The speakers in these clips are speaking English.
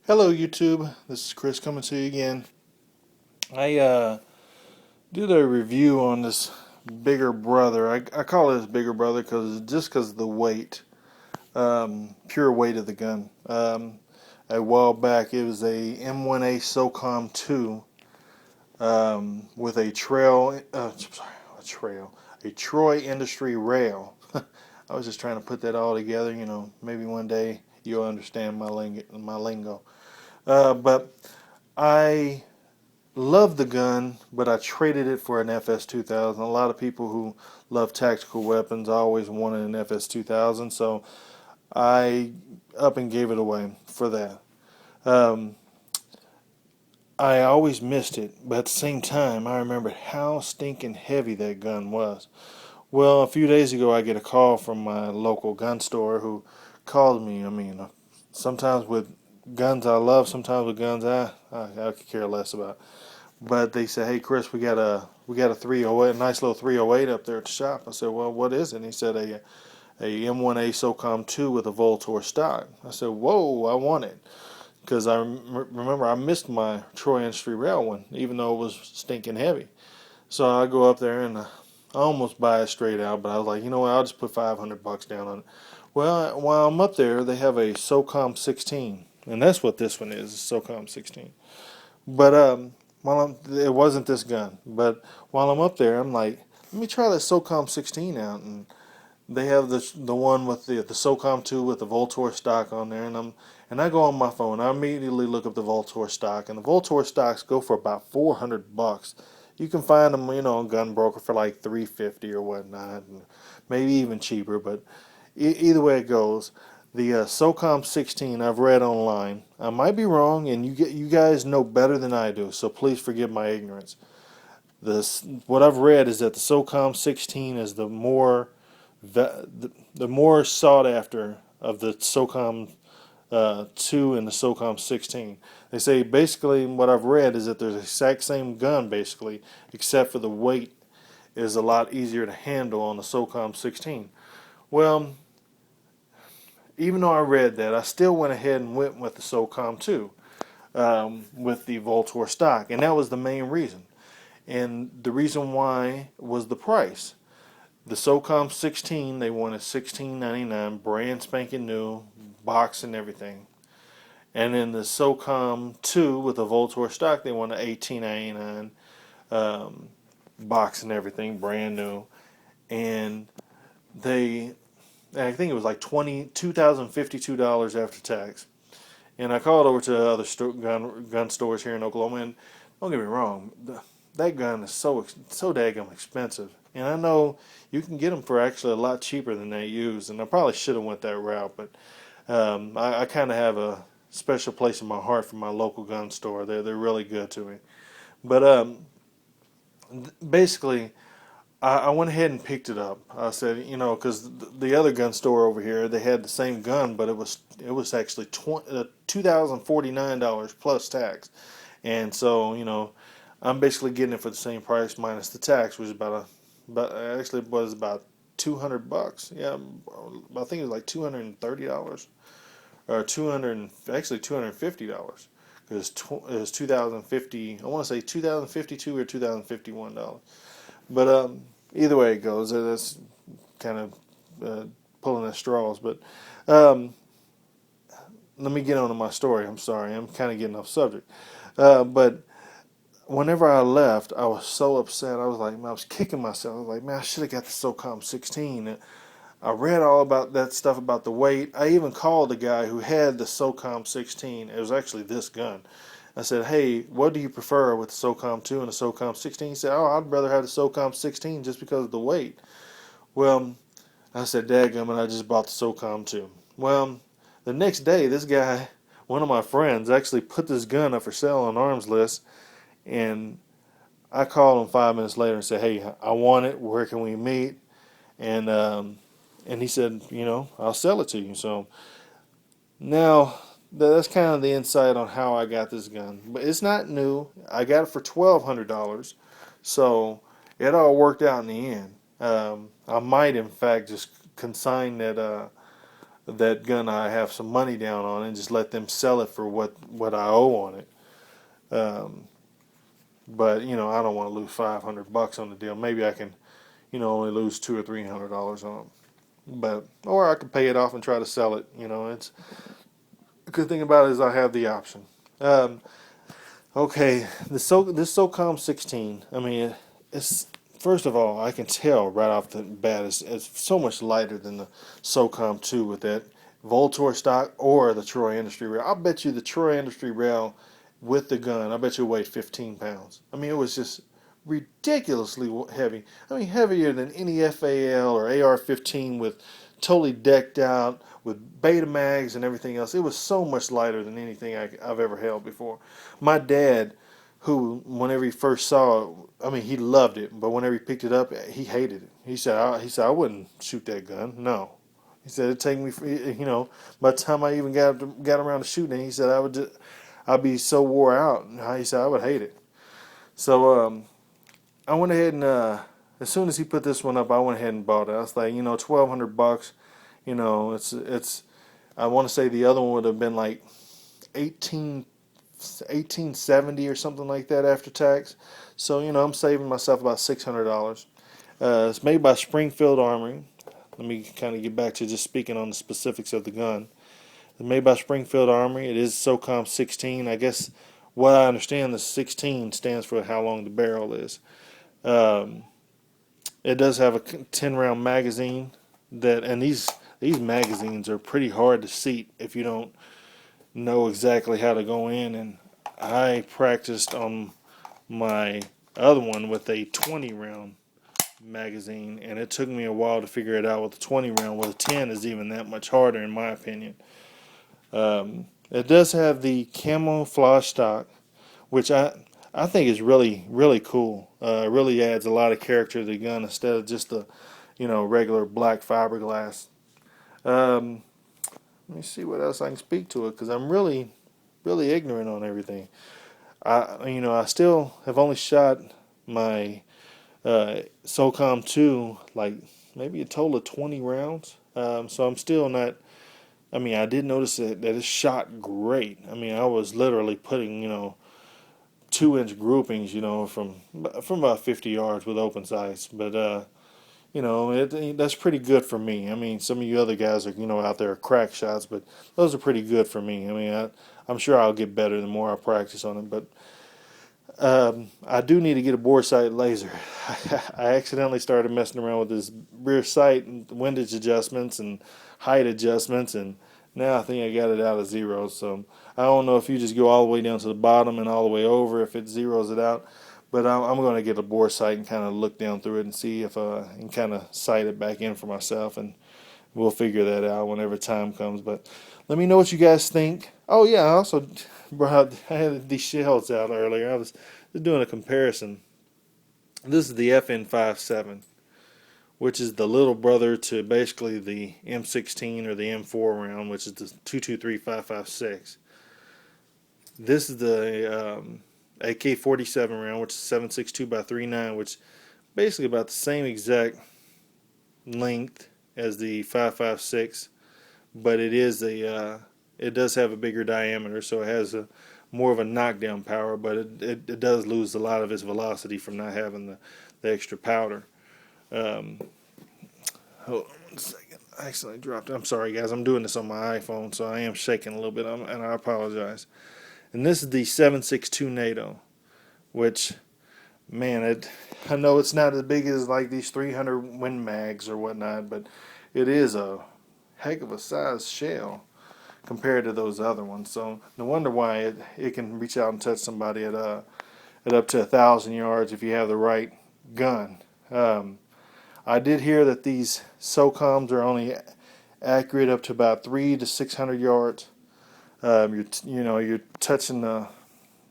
Hello YouTube, this is Chris coming to you again. I did a review on this bigger brother. I call it bigger brother because of the weight, pure weight of the gun. A while back it was a M1A Socom 2 with a Troy Industry rail. I was just trying to put that all together. Maybe one day you'll understand my lingo. But I love the gun, but I traded it for an FS2000. A lot of people who love tactical weapons always wanted an FS2000, so I up and gave it away for that. Um, I always missed it, but at the same time, I remembered how stinking heavy that gun was. Well, a few days ago, I get a call from my local gun store who called me. Sometimes with guns I love, sometimes with guns I could care less about. But they said, "Hey Chris, we got a 308, a nice little 308 up there at the shop." I said, "Well, what is it?" And he said, "A M1A Socom 2 with a Voltor stock." I said, "Whoa, I want it." Because remember I missed my Troy Industry Rail one, even though it was stinking heavy. So I go up there and I almost buy it straight out, but I was like, you know what, I'll just put $500 down on it. Well, while I'm up there, they have a Socom 16, and that's what this one is, Socom 16. But it wasn't this gun. But while I'm up there, I'm like, let me try the Socom 16 out, and they have the one with the Socom 2 with the Voltor stock on there, and I go on my phone. I immediately look up the Voltor stock, and the Voltor stocks go for about $400. You can find them, on Gun Broker for like $350 or whatnot, and maybe even cheaper. But either way it goes, the SOCOM 16 I've read online. I might be wrong, and you guys know better than I do, so please forgive my ignorance. What I've read is that the SOCOM 16 is the more sought after of the SOCOM 2 and the SOCOM 16. They say basically what I've read is that they're the exact same gun basically, except for the weight is a lot easier to handle on the SOCOM 16. Well, even though I read that, I still went ahead and went with the SOCOM 2 with the Voltor stock, and that was the main reason. And the reason why was the price. The SOCOM 16, they wanted $16.99, brand spanking new, box and everything. And then the SOCOM 2 with the Voltor stock, they wanted $18.99, box and everything, brand new. And I think it was like $2,052 after tax. And I called over to other gun stores here in Oklahoma, and don't get me wrong, that gun is so daggum expensive. And I know you can get them for actually a lot cheaper than they use, and I probably should have went that route, but I kind of have a special place in my heart for my local gun store. They're really good to me. But basically, I went ahead and picked it up. I said, because the other gun store over here, they had the same gun, but it was actually $2,049 plus tax, and so I'm basically getting it for the same price minus the tax, which is but actually it was about $200. Yeah, I think it was like $230 or $250 because it was 2050. I want to say 2052 or $2,051. But either way it goes, that's kind of pulling at straws. But um, let me get on to my story. I'm sorry, I'm kind of getting off subject. But whenever I left, I was so upset. I was kicking myself. I was like, man, I should have got the SOCOM 16. I read all about that stuff about the weight. I even called the guy who had the SOCOM 16. It was actually this gun. I said, hey, what do you prefer with the SOCOM 2 and the SOCOM 16? He said, oh, I'd rather have the SOCOM 16 just because of the weight. Well, I said, dadgummit, I just bought the SOCOM 2. Well, the next day, this guy, one of my friends, actually put this gun up for sale on Arms List, and I called him 5 minutes later and said, hey, I want it. Where can we meet? And he said, I'll sell it to you. So now that's kind of the insight on how I got this gun. But it's not new. I got it for $1,200. So it all worked out in the end. I might, in fact, just consign that that gun I have some money down on and just let them sell it for what I owe on it. Um, but I don't want to lose $500 on the deal. Maybe I can only lose $200 or $300 on it. But or I could pay it off and try to sell it. It's the good thing about it is I have the option. Um, okay, this Socom 16. I mean, it's first of all I can tell right off the bat it's so much lighter than the Socom 2 with that Voltor stock or the Troy Industry Rail. I'll bet you the Troy Industry Rail with the gun, I bet you it weighed 15 pounds. I mean, it was just ridiculously heavy. I mean, heavier than any FAL or AR-15 with totally decked out with beta mags and everything else. It was so much lighter than anything I've ever held before. My dad, who whenever he first saw it, I mean, he loved it, but whenever he picked it up, he hated it. He said, I wouldn't shoot that gun. No. He said it'd take me, by the time I even got around to shooting it, he said I'd be so wore out. He said I would hate it. So I went ahead and as soon as he put this one up, I went ahead and bought it. I was like, $1,200. It's. I want to say the other one would have been like 1870 or something like that after tax. So I'm saving myself about $600. It's made by Springfield Armory. Let me kind of get back to just speaking on the specifics of the gun. It's made by Springfield Armory. It is Socom 16. I guess what I understand, the 16 stands for how long the barrel is. It does have a 10-round magazine and these magazines are pretty hard to seat if you don't know exactly how to go in. And I practiced on my other one with a 20-round magazine, and it took me a while to figure it out with the 20 round. Well, the 10 is even that much harder in my opinion. It does have the camouflage stock, which I think is really, really cool. It really adds a lot of character to the gun instead of just the regular black fiberglass. Let me see what else I can speak to it, because I'm really, really ignorant on everything. I still have only shot my Socom 2 like maybe a total of 20 rounds. So I'm still not. I mean, I did notice that it shot great. I mean, I was literally putting 2-inch groupings, from about 50 yards with open sights. But that's pretty good for me. I mean, some of you other guys are out there crack shots, but those are pretty good for me. I mean, I'm sure I'll get better the more I practice on it. But I do need to get a bore sight laser. I accidentally started messing around with this rear sight and windage adjustments and height adjustments, and now I think I got it out of zero. So I don't know if you just go all the way down to the bottom and all the way over if it zeroes it out. But I'm going to get a bore sight and kind of look down through it and see if I can kind of sight it back in for myself, and we'll figure that out whenever time comes. But let me know what you guys think. Oh yeah, I also I had these shells out earlier. I was doing a comparison. This is the FN57, which is the little brother to basically the M16 or the M4 round, which is the 223-556. This is the AK-47 round, which is 7.62 x 3.9, which is basically about the same exact length as the 5.56, but it does have a bigger diameter, so it has more of a knockdown power, but it does lose a lot of its velocity from not having the extra powder. Hold on 1 second. I accidentally dropped it. I'm sorry, guys. I'm doing this on my iPhone, so I am shaking a little bit, and I apologize. And this is the 7.62 NATO, which, man, I know it's not as big as like these 300 Win Mags or whatnot, but it is a heck of a size shell compared to those other ones. So no wonder why it can reach out and touch somebody at up to 1,000 yards if you have the right gun. I did hear that these Socoms are only accurate up to about 300 to 600 yards. You're touching the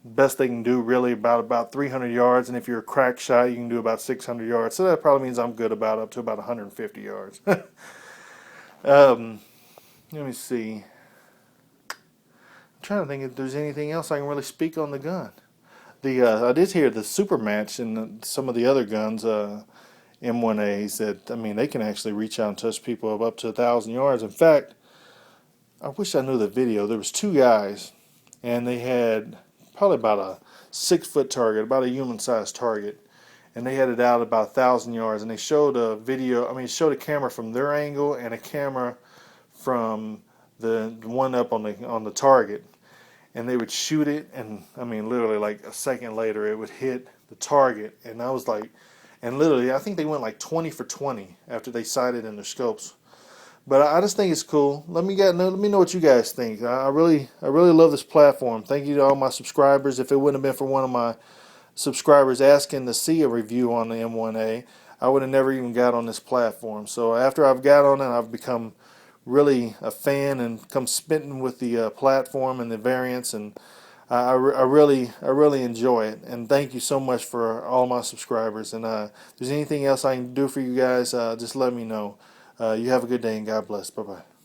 best they can do really about 300 yards, and if you're a crack shot, you can do about 600 yards. So that probably means I'm good up to about 150 yards. Let me see. I'm trying to think if there's anything else I can really speak on the gun. I did hear the super match and some of the other guns, M1As, that they can actually reach out and touch people up to 1,000 yards. In fact, I wish I knew the video. There was two guys, and they had probably about a 6 foot target, about a human-sized target, and they had it out about 1,000 yards. And they showed a video. I mean, showed a camera from their angle and a camera from the one up on the target, and they would shoot it, and I mean, literally like a second later, it would hit the target, and I was like, and literally, I think they went like 20 for 20 after they sighted in their scopes. But I just think it's cool. Let me know what you guys think. I really love this platform. Thank you to all my subscribers. If it wouldn't have been for one of my subscribers asking to see a review on the M1A, I would have never even got on this platform. So after I've got on it, I've become really a fan and come smitten with the platform and the variants, and I really enjoy it. And thank you so much for all my subscribers. And if there's anything else I can do for you guys, just let me know. You have a good day and God bless. Bye bye.